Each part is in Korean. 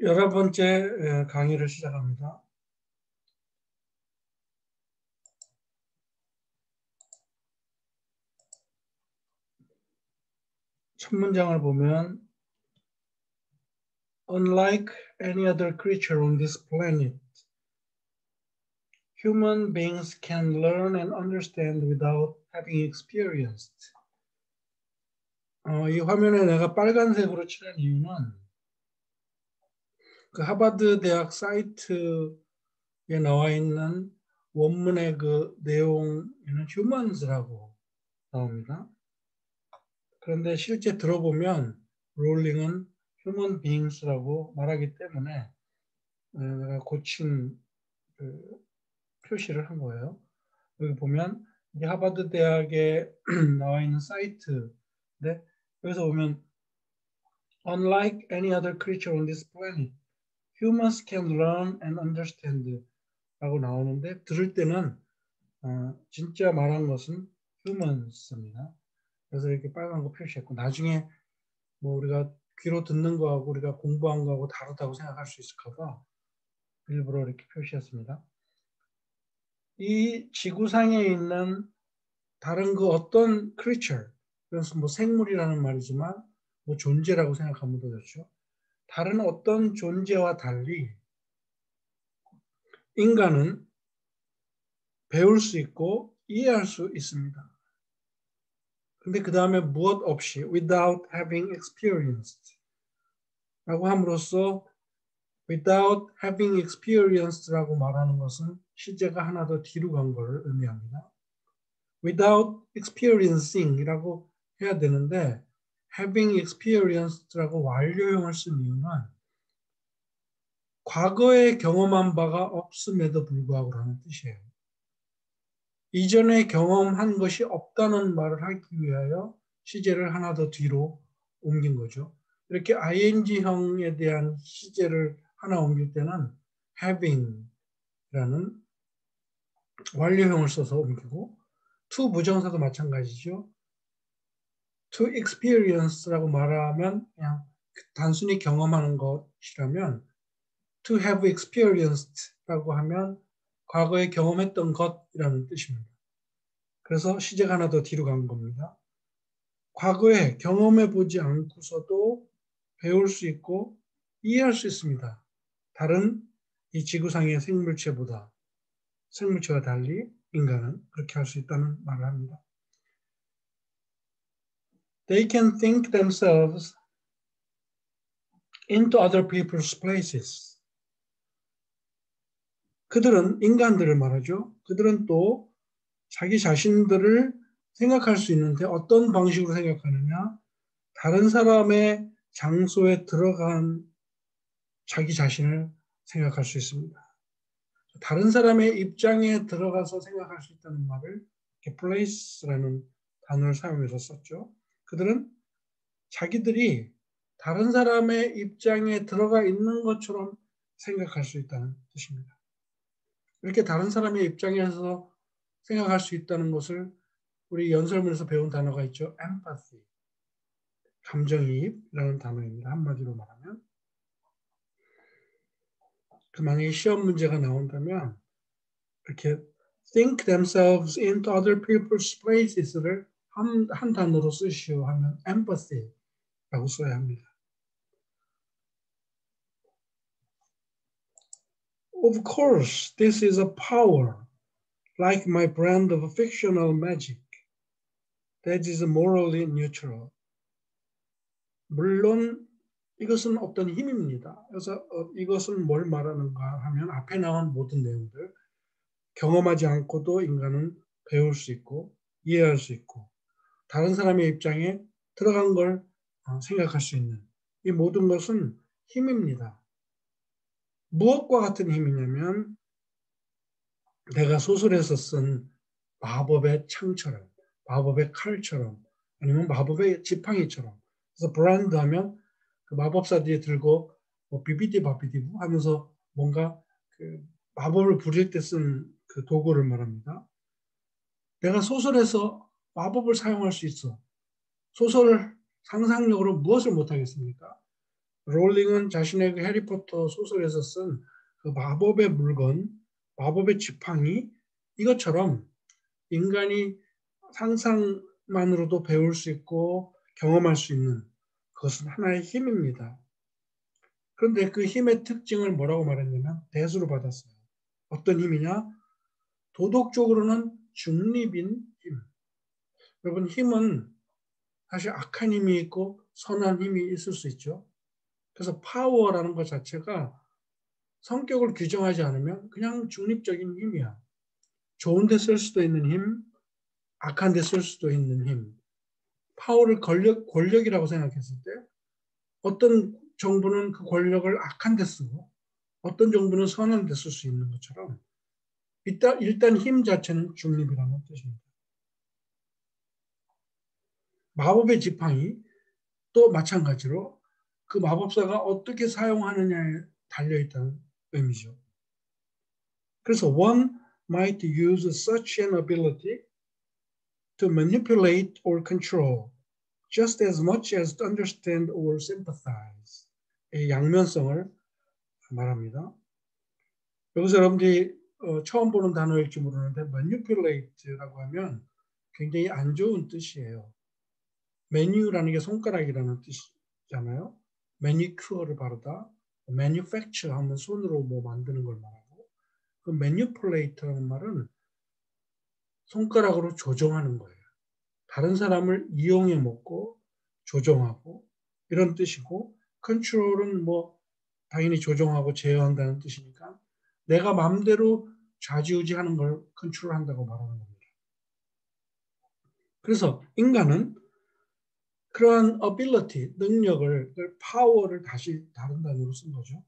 11번째 강의를 시작합니다. 첫 문장을 보면 Unlike any other creature on this planet, human beings can learn and understand without having experienced. 이 화면에 내가 빨간색으로 칠한 이유는 그 하버드 대학 사이트에 나와 있는 원문의 그 내용에는 humans라고 나옵니다. 그런데 실제 들어보면 롤링은 human beings라고 말하기 때문에 내가 고친 그 표시를 한 거예요. 여기 보면 이 하버드 대학에 나와 있는 사이트인데 여기서 보면 Unlike any other creature on this planet, humans can learn and understand 라고 나오는데 들을 때는 진짜 말한 것은 humans입니다. 그래서 이렇게 빨간 거 표시했고 나중에 뭐 우리가 귀로 듣는 거하고 우리가 공부한 거하고 다르다고 생각할 수 있을까 봐 일부러 이렇게 표시했습니다. 이 지구상에 있는 다른 그 어떤 creature, 그래서 뭐 생물이라는 말이지만 뭐 존재라고 생각하면 더 좋죠. 다른 어떤 존재와 달리 인간은 배울 수 있고 이해할 수 있습니다. 근데 그 다음에 무엇 없이 without having experienced 라고 함으로써 without having experienced라고 말하는 것은 시제가 하나 더 뒤로 간 것을 의미합니다. without experiencing이라고 해야 되는데 having experienced라고 완료형을 쓴 이유는 과거에 경험한 바가 없음에도 불구하고 라는 뜻이에요. 이전에 경험한 것이 없다는 말을 하기 위하여 시제를 하나 더 뒤로 옮긴 거죠. 이렇게 ing형에 대한 시제를 하나 옮길 때는 having라는 완료형을 써서 옮기고 to 부정사도 마찬가지죠. to experience라고 말하면 그냥 단순히 경험하는 것이라면 to have experienced라고 하면 과거에 경험했던 것이라는 뜻입니다. 그래서 시제가 하나 더 뒤로 간 겁니다. 과거에 경험해 보지 않고서도 배울 수 있고 이해할 수 있습니다. 다른 이 지구상의 생물체와 달리 인간은 그렇게 할 수 있다는 말을 합니다. They can think themselves into other people's places. 그들은 인간들을 말하죠. 그들은 또 자기 자신들을 생각할 수 있는데 어떤 방식으로 생각하느냐? 다른 사람의 장소에 들어간 자기 자신을 생각할 수 있습니다. 다른 사람의 입장에 들어가서 생각할 수 있다는 말을 place라는 단어를 사용해서 썼죠. 그들은 자기들이 다른 사람의 입장에 들어가 있는 것처럼 생각할 수 있다는 뜻입니다. 이렇게 다른 사람의 입장에서 생각할 수 있다는 것을 우리 연설문에서 배운 단어가 있죠. empathy, 감정이입이라는 단어입니다. 한마디로 말하면. 만약에 시험 문제가 나온다면 이렇게 think themselves into other people's places를 한 단어로 쓰시오 하면 empathy라고 써야 합니다. Of course, this is a power, like my brand of fictional magic, that is morally neutral. 물론 이것은 어떤 힘입니다. 그래서 이것은 뭘 말하는가 하면 앞에 나온 모든 내용들, 경험하지 않고도 인간은 배울 수 있고 이해할 수 있고 다른 사람의 입장에 들어간 걸 생각할 수 있는 이 모든 것은 힘입니다. 무엇과 같은 힘이냐면 내가 소설에서 쓴 마법의 창처럼, 마법의 칼처럼, 아니면 마법의 지팡이처럼. 그래서 브랜드 하면 그 마법사들이 들고 뭐 비비디 바비디부 하면서 뭔가 그 마법을 부릴 때 쓴 그 도구를 말합니다. 내가 소설에서 마법을 사용할 수 있어. 소설 상상력으로 무엇을 못하겠습니까? 롤링은 자신의 그 해리포터 소설에서 쓴 그 마법의 물건, 마법의 지팡이 이것처럼 인간이 상상만으로도 배울 수 있고 경험할 수 있는 그것은 하나의 힘입니다. 그런데 그 힘의 특징을 뭐라고 말했냐면 대수로 받았어요. 어떤 힘이냐? 도덕적으로는 중립인 힘. 여러분 힘은 사실 악한 힘이 있고 선한 힘이 있을 수 있죠. 그래서 파워라는 것 자체가 성격을 규정하지 않으면 그냥 중립적인 힘이야. 좋은 데 쓸 수도 있는 힘, 악한 데 쓸 수도 있는 힘. 파워를 권력이라고 생각했을 때 어떤 정부는 그 권력을 악한 데 쓰고 어떤 정부는 선한 데 쓸 수 있는 것처럼 일단 힘 자체는 중립이라는 뜻입니다. 마법의 지팡이 또 마찬가지로 그 마법사가 어떻게 사용하느냐에 달려있다는 의미죠. 그래서 one might use such an ability to manipulate or control just as much as to understand or sympathize. 이 양면성을 말합니다. 여기서 여러분들이 처음 보는 단어일지 모르는데 manipulate라고 하면 굉장히 안 좋은 뜻이에요. 메뉴라는 게 손가락이라는 뜻이잖아요. 매니큐어를 바르다. manufacture 하면 손으로 뭐 만드는 걸 말하고 그 manipulate라는 말은 손가락으로 조종하는 거예요. 다른 사람을 이용해 먹고 조종하고 이런 뜻이고 컨트롤은 뭐 당연히 조종하고 제어한다는 뜻이니까 내가 마음대로 좌지우지하는 걸 컨트롤한다고 말하는 겁니다. 그래서 인간은 그러한 ability, 능력을, 파워를 다시 다른 단어로 쓴 거죠.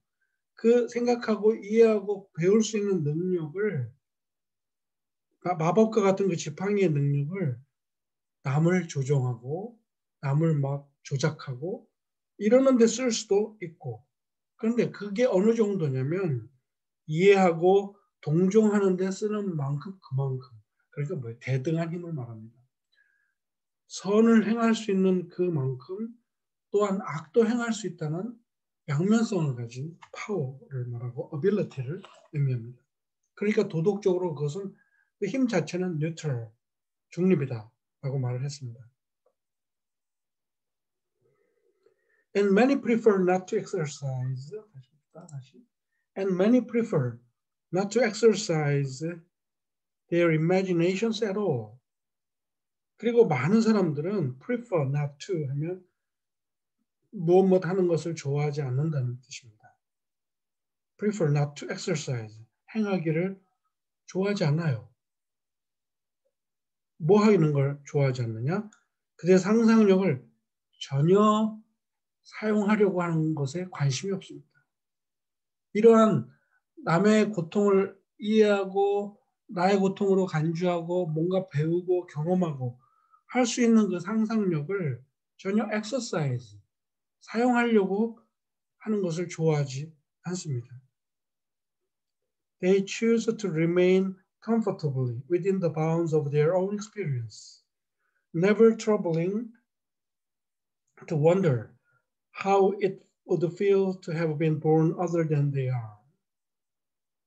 그 생각하고 이해하고 배울 수 있는 능력을 마법과 같은 그 지팡이의 능력을 남을 조종하고 남을 막 조작하고 이러는 데 쓸 수도 있고 그런데 그게 어느 정도냐면 이해하고 동정하는 데 쓰는 만큼 그만큼 그러니까 뭐 대등한 힘을 말합니다. 선을 행할 수 있는 그만큼 또한 악도 행할 수 있다는 양면성을 가진 파워를 말하고 ability를 의미합니다. 그러니까 도덕적으로 그것은 그 힘 자체는 neutral, 중립이다라고 말을 했습니다. And many prefer not to exercise. And many prefer not to exercise their imaginations at all. 그리고 많은 사람들은 prefer not to 하면 무엇 하는 것을 좋아하지 않는다는 뜻입니다. prefer not to exercise 행하기를 좋아하지 않아요. 뭐 하는 걸 좋아하지 않느냐? 그들의 상상력을 전혀 사용하려고 하는 것에 관심이 없습니다. 이러한 남의 고통을 이해하고 나의 고통으로 간주하고 뭔가 배우고 경험하고 할 수 있는 그 상상력을 전혀 exercise, 사용하려고 하는 것을 좋아하지 않습니다. They choose to remain comfortably within the bounds of their own experience, never troubling to wonder how it would feel to have been born other than they are.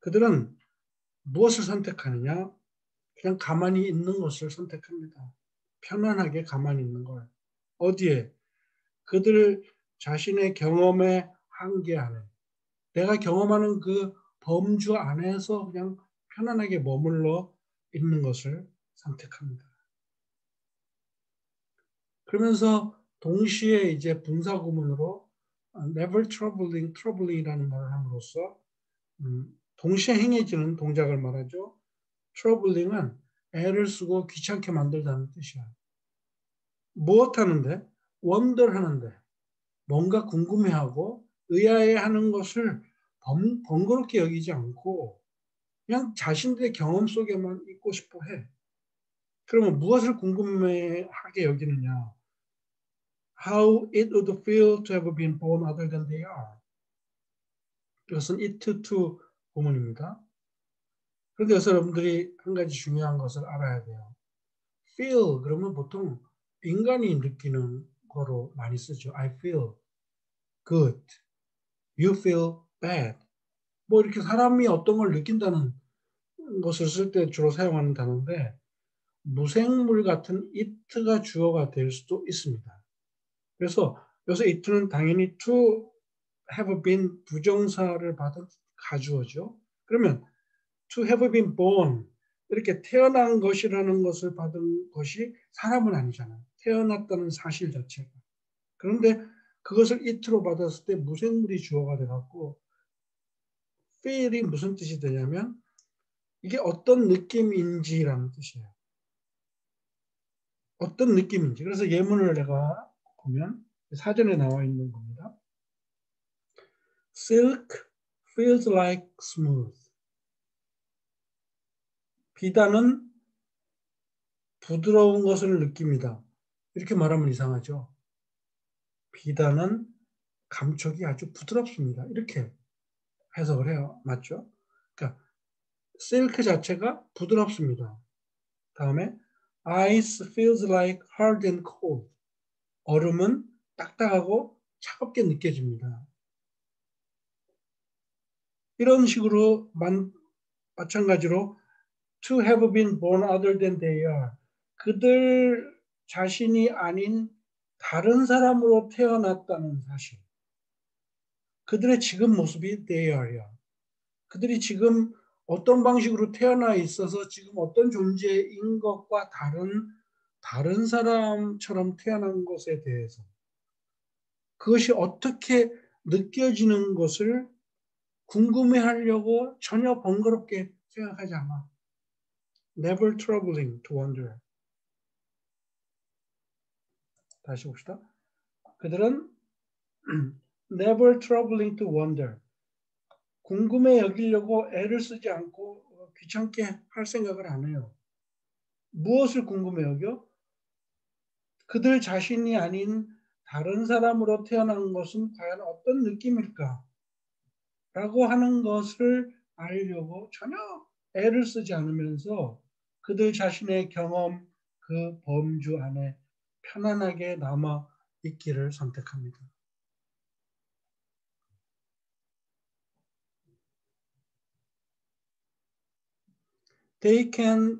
그들은 무엇을 선택하느냐? 그냥 가만히 있는 것을 선택합니다. 편안하게 가만히 있는 걸. 어디에? 그들 자신의 경험의 한계 안에. 내가 경험하는 그 범주 안에서 그냥 편안하게 머물러 있는 것을 선택합니다. 그러면서 동시에 이제 분사구문으로 never troubling이라는 말을 함으로써 동시에 행해지는 동작을 말하죠. troubling은 애를 쓰고 귀찮게 만들다는 뜻이야. 무엇 하는데? wonder 하는데. 뭔가 궁금해하고 의아해하는 것을 번거롭게 여기지 않고 그냥 자신들의 경험 속에만 있고 싶어 해. 그러면 무엇을 궁금해하게 여기느냐? How it would feel to have been born other than they are. 이것은 it to 구문입니다. 그런데 여기서 여러분들이 한 가지 중요한 것을 알아야 돼요. feel 그러면 보통 인간이 느끼는 거로 많이 쓰죠. I feel. good. You feel bad. 뭐 이렇게 사람이 어떤 걸 느낀다는 것을 쓸 때 주로 사용하는 단어인데 무생물 같은 it가 주어가 될 수도 있습니다. 그래서 여기서 it는 당연히 to have been 부정사를 받은 가주어죠. 그러면 to have been born 이렇게 태어난 것이라는 것을 받은 것이 사람은 아니잖아요. 태어났다는 사실 자체가. 그런데 그것을 it로 받았을 때 무생물이 주어가 돼갖고 feel이 무슨 뜻이 되냐면 이게 어떤 느낌인지라는 뜻이에요. 어떤 느낌인지. 그래서 예문을 내가 보면 사전에 나와 있는 겁니다. Silk feels like smooth. 비단은 부드러운 것을 느낍니다. 이렇게 말하면 이상하죠. 비단은 감촉이 아주 부드럽습니다. 이렇게 해석을 해요. 맞죠? 그러니까 silk 자체가 부드럽습니다. 다음에 ice feels like hard and cold. 얼음은 딱딱하고 차갑게 느껴집니다. 이런 식으로 마찬가지로 to have been born other than they are. 그들 자신이 아닌 다른 사람으로 태어났다는 사실. 그들의 지금 모습이 they are야. 그들이 지금 어떤 방식으로 태어나 있어서 지금 어떤 존재인 것과 다른 사람처럼 태어난 것에 대해서 그것이 어떻게 느껴지는 것을 궁금해하려고 전혀 번거롭게 생각하지 않아. Never troubling to wonder. 다시 봅시다. 그들은 never troubling to wonder. 궁금해 여기려고 애를 쓰지 않고 귀찮게 할 생각을 안 해요. 무엇을 궁금해 여겨? 그들 자신이 아닌 다른 사람으로 태어난 것은 과연 어떤 느낌일까? 라고 하는 것을 알려고 전혀 애를 쓰지 않으면서 그들 자신의 경험, 그 범주 안에 편안하게 남아 있기를 선택합니다. They can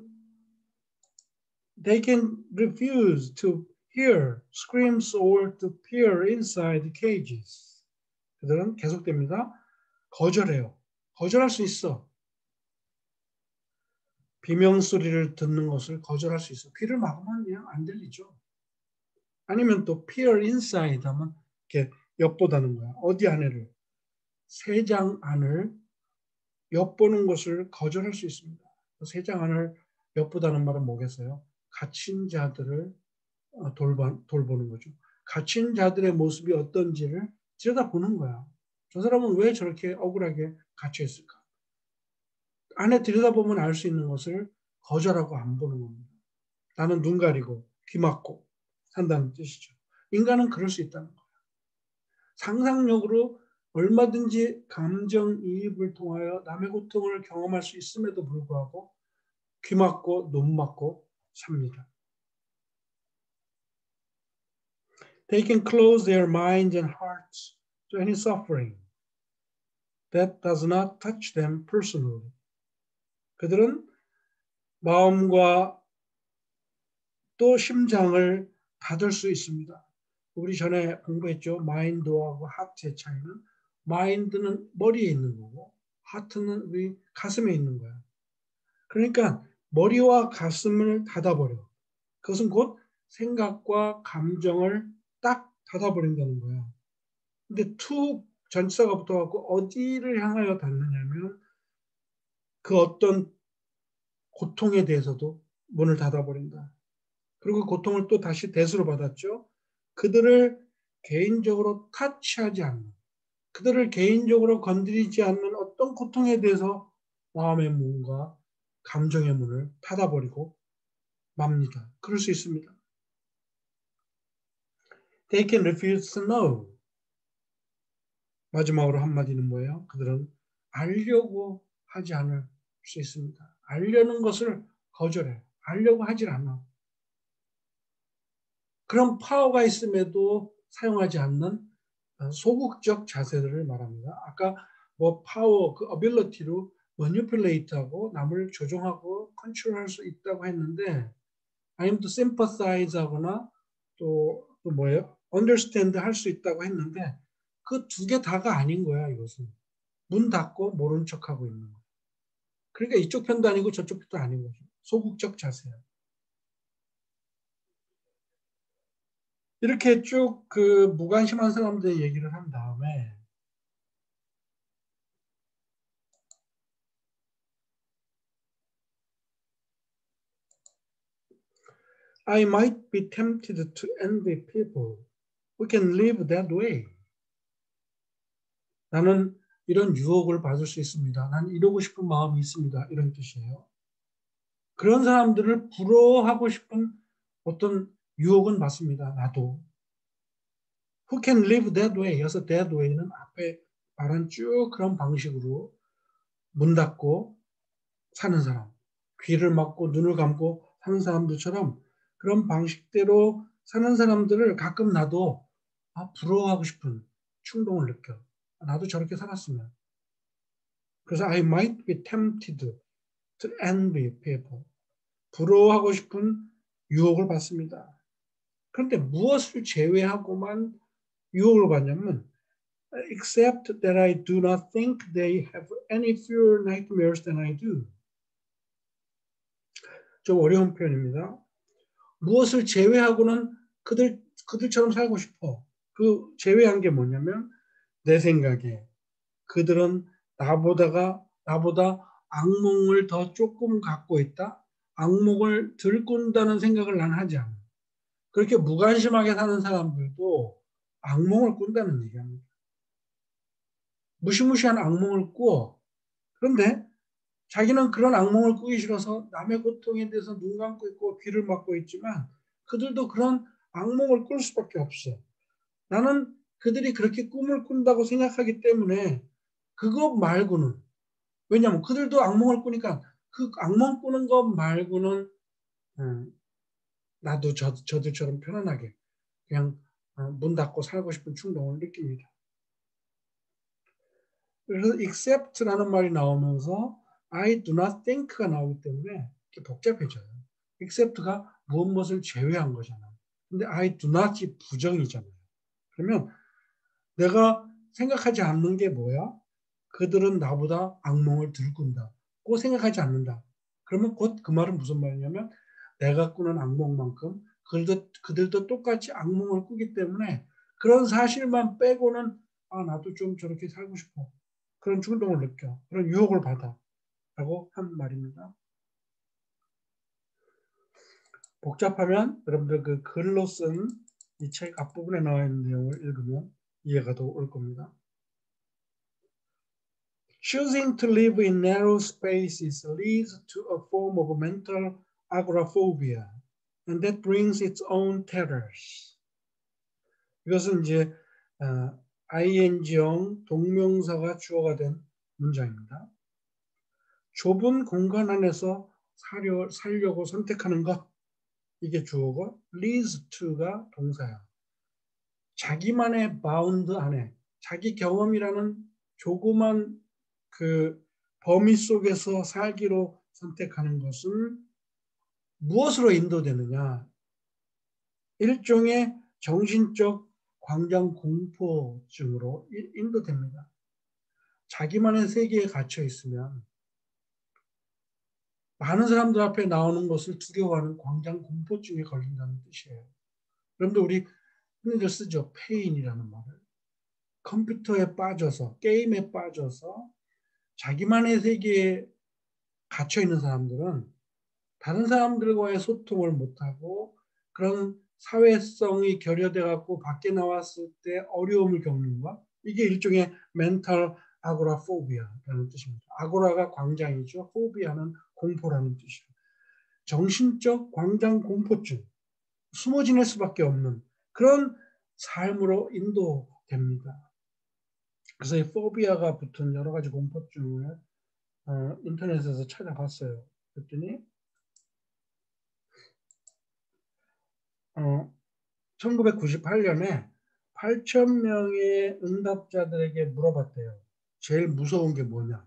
refuse to hear screams or to peer inside cages. 그들은 계속됩니다. 거절해요. 거절할 수 있어. 비명 소리를 듣는 것을 거절할 수 있어. 귀를 막으면 그냥 안 들리죠. 아니면 또 peer inside 하면 이렇게 엿보다는 거야. 어디 안에를 세 장 안을 엿보는 것을 거절할 수 있습니다. 세 장 안을 엿보다는 말은 뭐겠어요? 갇힌 자들을 돌보는 거죠. 갇힌 자들의 모습이 어떤지를 들여다보는 거야. 저 사람은 왜 저렇게 억울하게 갇혀 있을까? 안에 들여다보면 알 수 있는 것을 거절하고 안 보는 겁니다. 나는 눈 가리고 귀 막고 산다는 뜻이죠. 인간은 그럴 수 있다는 거예요. 상상력으로 얼마든지 감정이입을 통하여 남의 고통을 경험할 수 있음에도 불구하고 귀 막고 눈 막고 삽니다. They can close their minds and hearts to any suffering that does not touch them personally. 그들은 마음과 또 심장을 닫을 수 있습니다. 우리 전에 공부했죠. 마인드하고 하트의 차이는 마인드는 머리에 있는 거고 하트는 우리 가슴에 있는 거야. 그러니까 머리와 가슴을 닫아버려. 그것은 곧 생각과 감정을 딱 닫아버린다는 거야. 근데 to 전치사가 붙어갖고 어디를 향하여 닫느냐면 그 어떤 고통에 대해서도 문을 닫아버린다. 그리고 고통을 또 다시 대수로 받았죠. 그들을 개인적으로 타치하지 않는, 그들을 개인적으로 건드리지 않는 어떤 고통에 대해서 마음의 문과 감정의 문을 닫아버리고 맙니다. 그럴 수 있습니다. They can refuse to know. 마지막으로 한마디는 뭐예요? 그들은 알려고 하지 않을 수 있습니다. 알려는 것을 거절해. 알려고 하질 않아. 그런 파워가 있음에도 사용하지 않는 소극적 자세들을 말합니다. 아까 뭐 파워, 그 어빌리티로 머니플레이트하고 남을 조종하고 컨트롤할 수 있다고 했는데 아니면 또 심퍼사이즈 하거나 또 뭐예요? 언더스탠드 할 수 있다고 했는데 그 두 개 다가 아닌 거야, 이것은. 문 닫고 모른 척하고 있는 거야. 그러니까 이쪽 편도 아니고 저쪽 편도 아닌 거죠. 소극적 자세야. 이렇게 쭉 그 무관심한 사람들 얘기를 한 다음에 I might be tempted to envy people who can live that way. 나는 이런 유혹을 받을 수 있습니다. 난 이러고 싶은 마음이 있습니다. 이런 뜻이에요. 그런 사람들을 부러워하고 싶은 어떤 유혹은 맞습니다. 나도. Who can live that way? 여기서 that way는 앞에 말한 쭉 그런 방식으로 문 닫고 사는 사람, 귀를 막고 눈을 감고 사는 사람들처럼 그런 방식대로 사는 사람들을 가끔 나도 부러워하고 싶은 충동을 느껴. 나도 저렇게 살았으면. 그래서 I might be tempted to envy people. 부러워하고 싶은 유혹을 받습니다. 그런데 무엇을 제외하고만 유혹을 받냐면 except that I do not think they have any fewer nightmares than I do. 좀 어려운 표현입니다. 무엇을 제외하고는 그들처럼 살고 싶어. 그 제외한 게 뭐냐면 내 생각에 그들은 나보다 악몽을 더 조금 갖고 있다. 악몽을 덜 꾼다는 생각을 난 하지 않아. 그렇게 무관심하게 사는 사람들도 악몽을 꾼다는 얘기합니다. 무시무시한 악몽을 꾸어. 그런데 자기는 그런 악몽을 꾸기 싫어서 남의 고통에 대해서 눈 감고 있고 귀를 막고 있지만 그들도 그런 악몽을 꿀 수밖에 없어. 나는 그들이 그렇게 꿈을 꾼다고 생각하기 때문에 그것 말고는 왜냐하면 그들도 악몽을 꾸니까 그 악몽 꾸는 것 말고는 나도 저들처럼 편안하게 그냥 문 닫고 살고 싶은 충동을 느낍니다. 그래서 except라는 말이 나오면서 I do not think가 나오기 때문에 이렇게 복잡해져요. except가 무엇을 제외한 거잖아. 근데 I do not이 부정이잖아요. 그러면 내가 생각하지 않는 게 뭐야? 그들은 나보다 악몽을 덜 꾼다. 고 생각하지 않는다. 그러면 곧 그 말은 무슨 말이냐면 내가 꾸는 악몽만큼 그들도 똑같이 악몽을 꾸기 때문에 그런 사실만 빼고는 나도 좀 저렇게 살고 싶어. 그런 충동을 느껴. 그런 유혹을 받아. 라고 한 말입니다. 복잡하면 여러분들 그 글로 쓴 이 책 앞부분에 나와 있는 내용을 읽으면 이해가 더 올 겁니다. Choosing to live in narrow spaces leads to a form of mental agoraphobia, and that brings its own terrors. 이것은 이제 ing형 동명사가 주어가 된 문장입니다. 좁은 공간 안에서 살려고 선택하는 것, 이게 주어고 leads to가 동사야. 자기만의 바운드 안에 자기 경험이라는 조그만 그 범위 속에서 살기로 선택하는 것은 무엇으로 인도되느냐? 일종의 정신적 광장 공포증으로 인도됩니다. 자기만의 세계에 갇혀 있으면 많은 사람들 앞에 나오는 것을 두려워하는 광장 공포증에 걸린다는 뜻이에요. 여러분들 우리 흔히들 쓰죠. 페인이라는 말을. 컴퓨터에 빠져서 게임에 빠져서 자기만의 세계에 갇혀 있는 사람들은 다른 사람들과의 소통을 못하고 그런 사회성이 결여돼 갖고 밖에 나왔을 때 어려움을 겪는 것, 이게 일종의 멘탈 아고라포비아라는 뜻입니다. 아고라가 광장이죠. 포비아는 공포라는 뜻이에요. 정신적 광장 공포증, 숨어 지낼 수밖에 없는 그런 삶으로 인도됩니다. 그래서 이 포비아가 붙은 여러 가지 공포증을 인터넷에서 찾아봤어요. 그랬더니 1998년에 8,000명의 응답자들에게 물어봤대요. 제일 무서운 게 뭐냐?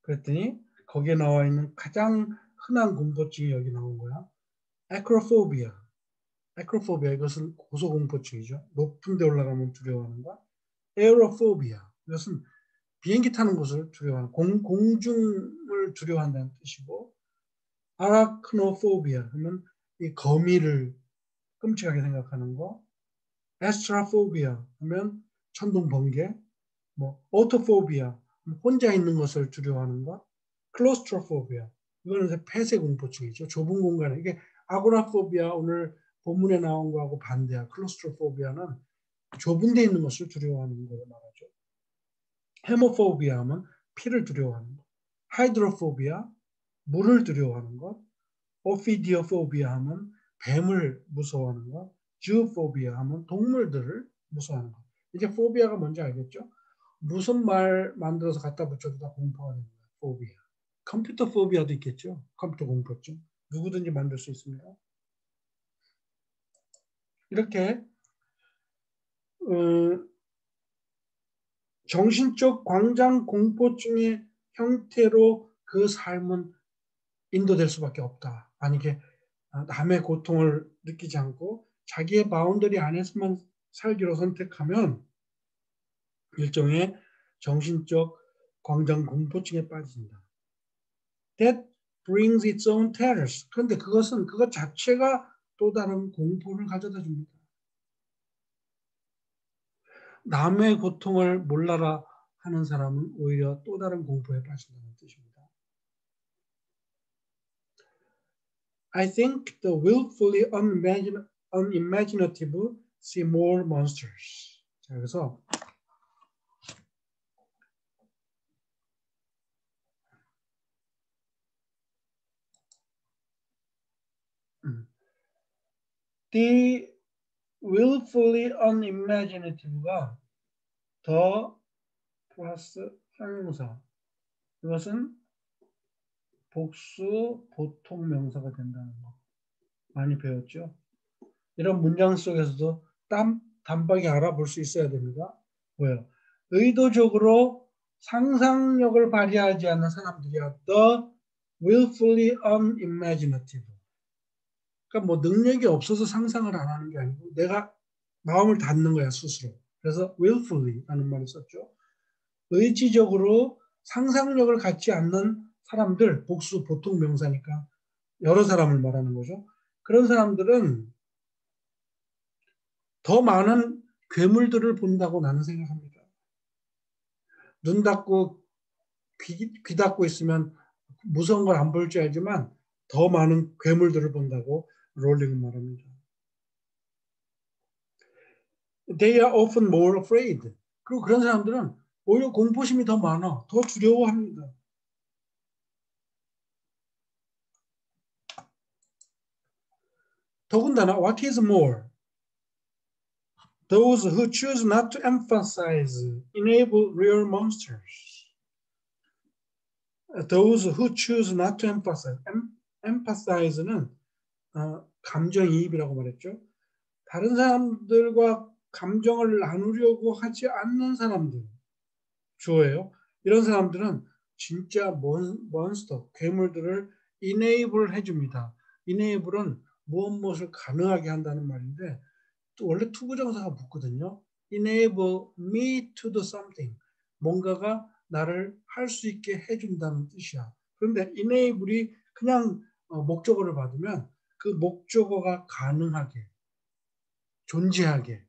그랬더니 거기에 나와 있는 가장 흔한 공포증이 여기 나온 거야. acrophobia. acrophobia 이것은 고소공포증이죠. 높은 데 올라가면 두려워하는 거. aerophobia 이것은 비행기 타는 것을 두려워하는 공중을 두려워한다는 뜻이고 arachnophobia 하면 이 거미를 끔찍하게 생각하는 거. astrophobia 하면 천둥 번개. 뭐 autophobia 혼자 있는 것을 두려워하는 거. claustrophobia 이거는 이제 폐쇄 공포증이죠. 좁은 공간에 이게 agoraphobia 오늘 본문에 나온 거하고 반대야. claustrophobia는 좁은 데 있는 것을 두려워하는 거로 말하죠. hemophobia 하면 피를 두려워하는 것. hydrophobia 물을 두려워하는 것. ophidiophobia 하면 뱀을 무서워하는 것. zoophobia 하면 동물들을 무서워하는 것. 이제 phobia가 뭔지 알겠죠? 무슨 말 만들어서 갖다 붙여도 다 공포가 됩니다. phobia. 컴퓨터 phobia도 있겠죠? 컴퓨터 공포증. 누구든지 만들 수 있습니다. 이렇게 정신적 광장 공포증의 형태로 그 삶은 인도될 수밖에 없다. 만약에 남의 고통을 느끼지 않고 자기의 바운더리 안에서만 살기로 선택하면 일종의 정신적 광장 공포증에 빠진다. That brings its own terrors. 그런데 그것 자체가 또 다른 공포를 가져다 줍니다. 남의 고통을 몰라라 하는 사람은 오히려 또 다른 공포에 빠진다는 뜻입니다. I think the willfully unimaginative see more monsters. 자, 그래서 the willfully unimaginative가 더 플러스 형용사. 이것은 복수 보통 명사가 된다는 거. 많이 배웠죠? 이런 문장 속에서도 단박에 알아볼 수 있어야 됩니다. 뭐예요? 의도적으로 상상력을 발휘하지 않는 사람들이야. The willfully unimaginative. 그러니까 뭐 능력이 없어서 상상을 안 하는 게 아니고 내가 마음을 닫는 거야 스스로. 그래서 willfully 라는 말을 썼죠. 의지적으로 상상력을 갖지 않는 사람들, 복수 보통 명사니까 여러 사람을 말하는 거죠. 그런 사람들은 더 많은 괴물들을 본다고 나는 생각합니다. 눈 닫고 귀 닫고 있으면 무서운 걸 안 볼 줄 알지만 더 많은 괴물들을 본다고 롤링은 말합니다. They are often more afraid. 그리고 그런 사람들은 오히려 공포심이 더 많아. 더 두려워합니다. 더군다나 what is more? Those who choose not to emphasize enable real monsters. Those who choose not to emphasize. emphasize는 감정이입이라고 말했죠. 다른 사람들과 감정을 나누려고 하지 않는 사람들 주어예요. 이런 사람들은 진짜 몬스터, 괴물들을 enable 해줍니다. enable은 무엇을 가능하게 한다는 말인데 또 원래 투부정사가 붙거든요. enable me to do something. 뭔가가 나를 할 수 있게 해준다는 뜻이야. 그런데 enable이 그냥 목적어를 받으면 그 목적어가 가능하게 존재하게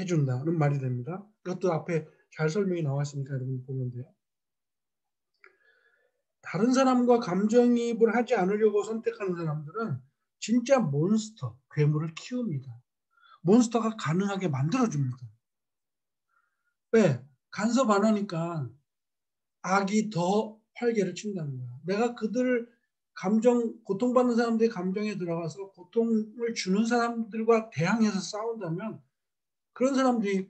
해준다는 말이 됩니다. 이것도 앞에 잘 설명이 나왔으니까 여러분 보면 돼요. 다른 사람과 감정이입을 하지 않으려고 선택하는 사람들은 진짜 몬스터, 괴물을 키웁니다. 몬스터가 가능하게 만들어줍니다. 왜? 간섭 안 하니까 악이 더 활개를 친다는 거야. 내가 고통받는 사람들의 감정에 들어가서 고통을 주는 사람들과 대항해서 싸운다면 그런 사람들이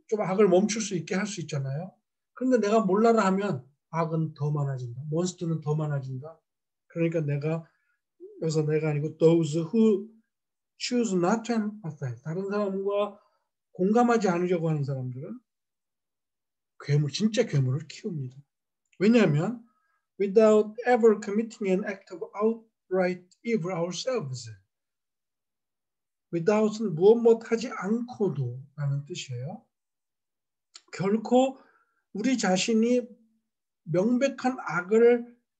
좀 악을 멈출 수 있게 할 수 있잖아요. 그런데 내가 몰라라 하면 악은 더 많아진다. 몬스터는 더 많아진다. 그러니까 여기서 내가 아니고 those who choose not to empathize. 다른 사람과 공감하지 않으려고 하는 사람들은 진짜 괴물을 키웁니다. 왜냐하면 without ever committing an act of outright evil ourselves. without은 무엇 하지 않고도 라는 뜻이에요. 결코 우리 자신이 명백한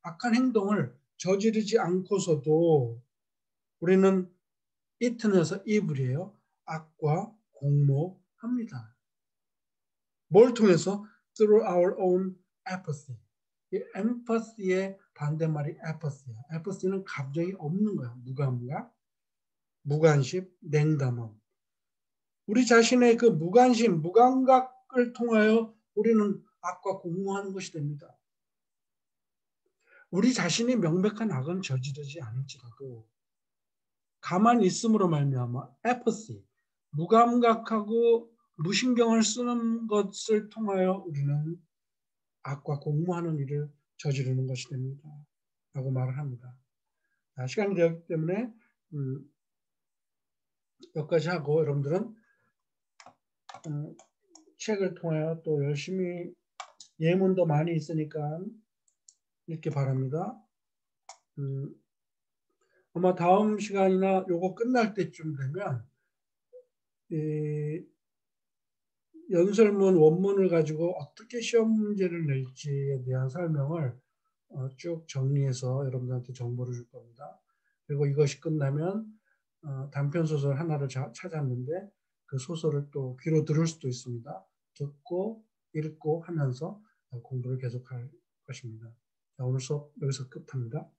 악한 행동을 저지르지 않고서도 우리는 이튼에서 evil이에요. 악과 공모합니다. 뭘 통해서? Through our own apathy. 이 empathy의 반대말이 apathy야. apathy는 감정이 없는 거야. 무감각, 무관심, 냉담함. 우리 자신의 그 무관심, 무감각을 통하여 우리는 악과 공모하는 것이 됩니다. 우리 자신이 명백한 악은 저지르지 않을지라도 가만히 있음으로 말미암아 apathy, 무감각하고 무신경을 쓰는 것을 통하여 우리는 악과 공모하는 일을 저지르는 것이 됩니다. 라고 말을 합니다. 자, 시간이 되었기 때문에 여기까지 하고 여러분들은 책을 통하여 또 열심히 예문도 많이 있으니까 읽기 바랍니다. 아마 다음 시간이나 요거 끝날 때쯤 되면 이 연설문 원문을 가지고 어떻게 시험 문제를 낼지에 대한 설명을 쭉 정리해서 여러분들한테 정보를 줄 겁니다. 그리고 이것이 끝나면 단편 소설 하나를 찾았는데 그 소설을 또 귀로 들을 수도 있습니다. 듣고 읽고 하면서 공부를 계속할 것입니다. 자, 오늘 수업 여기서 끝합니다.